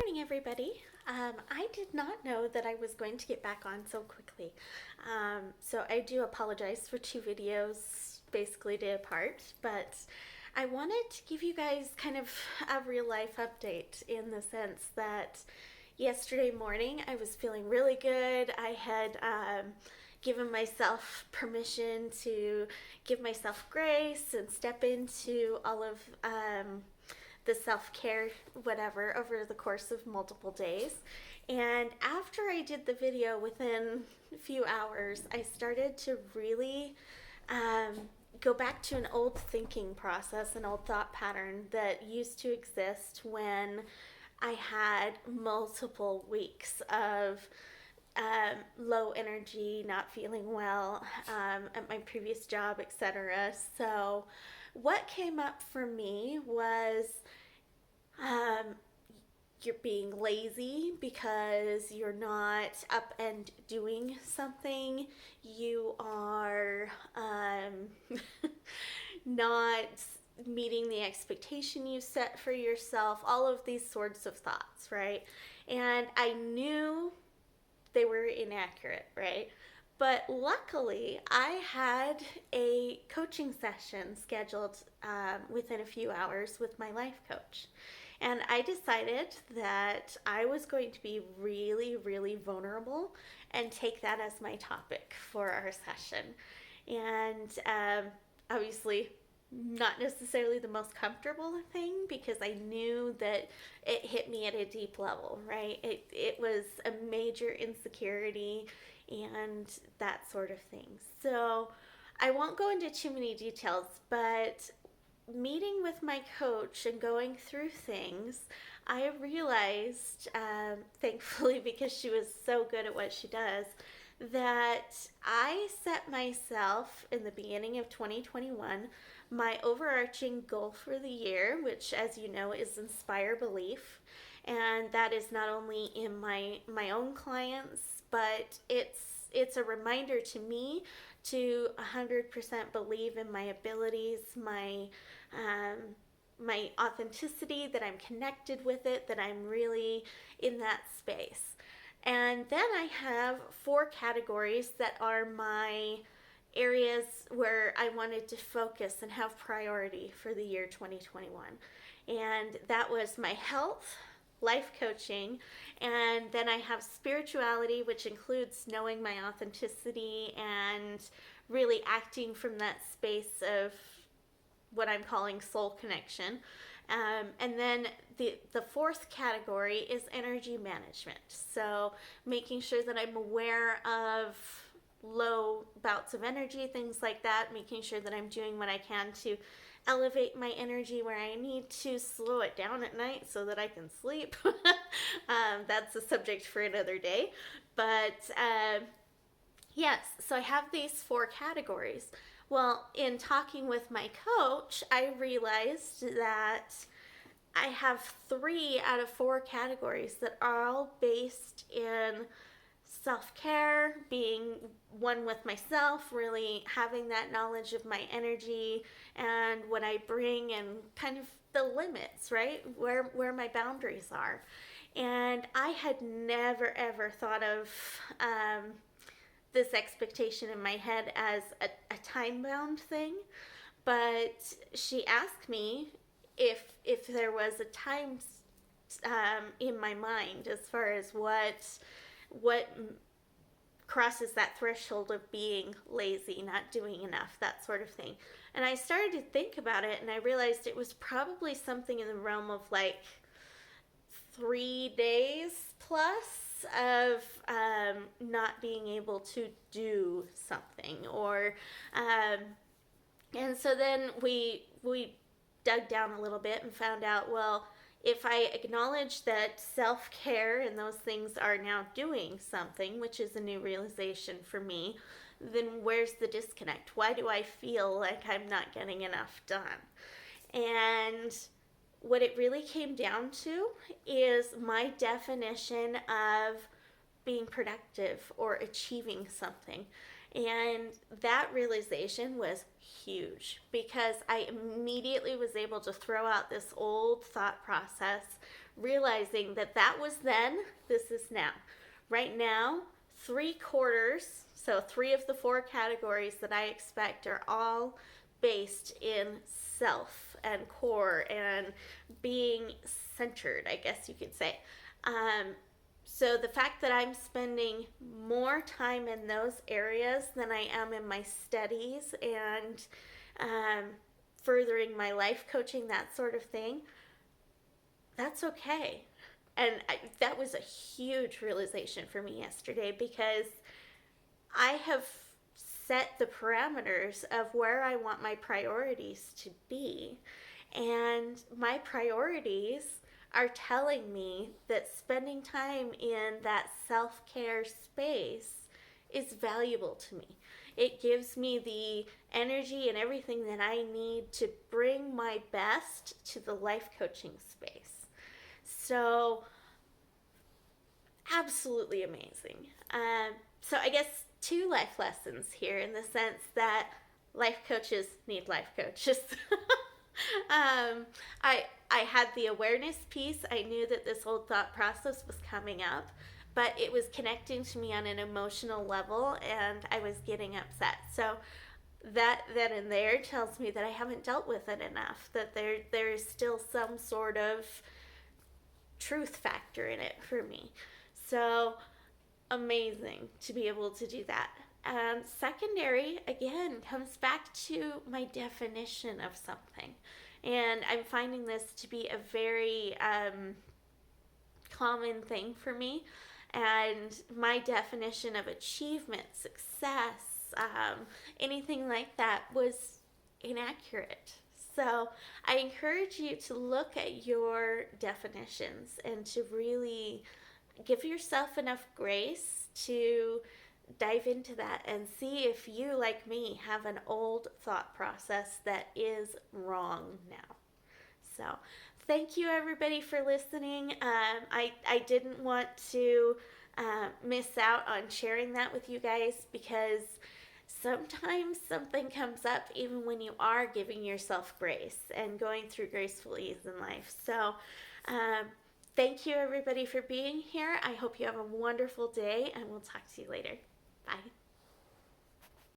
morning, everybody. I did not know that I was going to get back on so quickly. So I do apologize for two videos basically day apart, but I wanted to give you guys kind of a real life update in the sense that yesterday morning I was feeling really good. I had given myself permission to give myself grace and step into all of the self care, whatever, over the course of multiple days. And after I did the video, within a few hours, I started to really go back to an old thinking process, an old thought pattern that used to exist when I had multiple weeks of low energy, not feeling well at my previous job, etc. So, what came up for me was um, you're being lazy because you're not up and doing something. You are not meeting the expectation you set for yourself, all of these sorts of thoughts, right? And I knew they were inaccurate, right? But luckily, I had a coaching session scheduled within a few hours with my life coach. And I decided that I was going to be really, really vulnerable and take that as my topic for our session. And obviously, not necessarily the most comfortable thing because I knew that it hit me at a deep level, right? It was a major insecurity and that sort of thing. So I won't go into too many details, but meeting with my coach and going through things, I realized, thankfully, because she was so good at what she does, that I set myself in the beginning of 2021 my overarching goal for the year, which, as you know, is inspire belief. And that is not only in my own clients, but it's a reminder to me to 100% believe in my abilities, um, my authenticity, that I'm connected with it, that I'm really in that space. And then I have four categories that are my areas where I wanted to focus and have priority for the year 2021. And that was my health, life coaching, and then I have spirituality, which includes knowing my authenticity and really acting from that space of what I'm calling soul connection. And then the fourth category is energy management. So making sure that I'm aware of low bouts of energy, things like that, making sure that I'm doing what I can to elevate my energy where I need to slow it down at night so that I can sleep. That's a subject for another day. But yes, so I have these four categories. Well, in talking with my coach, I realized that I have three out of four categories that are all based in self care, being one with myself, really having that knowledge of my energy and what I bring and kind of the limits, right? Where my boundaries are. And I had never ever thought of this expectation in my head as a time bound thing, but she asked me if there was a time in my mind as far as what crosses that threshold of being lazy, not doing enough, that sort of thing. And I started to think about it, and I realized it was probably something in the realm of like 3 days plus of not being able to do something, or and so then we dug down a little bit and found out, well, if I acknowledge that self-care and those things are now doing something, which is a new realization for me, then where's the disconnect? Why do I feel like I'm not getting enough done? And what it really came down to is my definition of being productive or achieving something. And that realization was huge because I immediately was able to throw out this old thought process, realizing that that was then, this is now. Right now, 3/4, so 3 of the 4 categories that I expect are all based in self and core and being centered, I guess you could say. So the fact that I'm spending more time in those areas than I am in my studies and um, furthering my life coaching, that sort of thing, that's okay. And that was a huge realization for me yesterday, because I have set the parameters of where I want my priorities to be. And my priorities are telling me that spending time in that self care space is valuable to me. It gives me the energy and everything that I need to bring my best to the life coaching space. So, absolutely amazing. So, I guess 2 life lessons here, in the sense that life coaches need life coaches. I had the awareness piece. I knew that this whole thought process was coming up, but it was connecting to me on an emotional level, and I was getting upset. So that then and there tells me that I haven't dealt with it enough. That there is still some sort of truth factor in it for me. So amazing to be able to do that. And secondary, again, comes back to my definition of something. And I'm finding this to be a very common thing for me. And my definition of achievement, success, anything like that was inaccurate. So I encourage you to look at your definitions and to really give yourself enough grace to dive into that and see if you, like me, have an old thought process that is wrong now. So, thank you everybody for listening. I didn't want to miss out on sharing that with you guys, because sometimes something comes up even when you are giving yourself grace and going through graceful ease in life. So, thank you everybody for being here. I hope you have a wonderful day, and we'll talk to you later. Bye.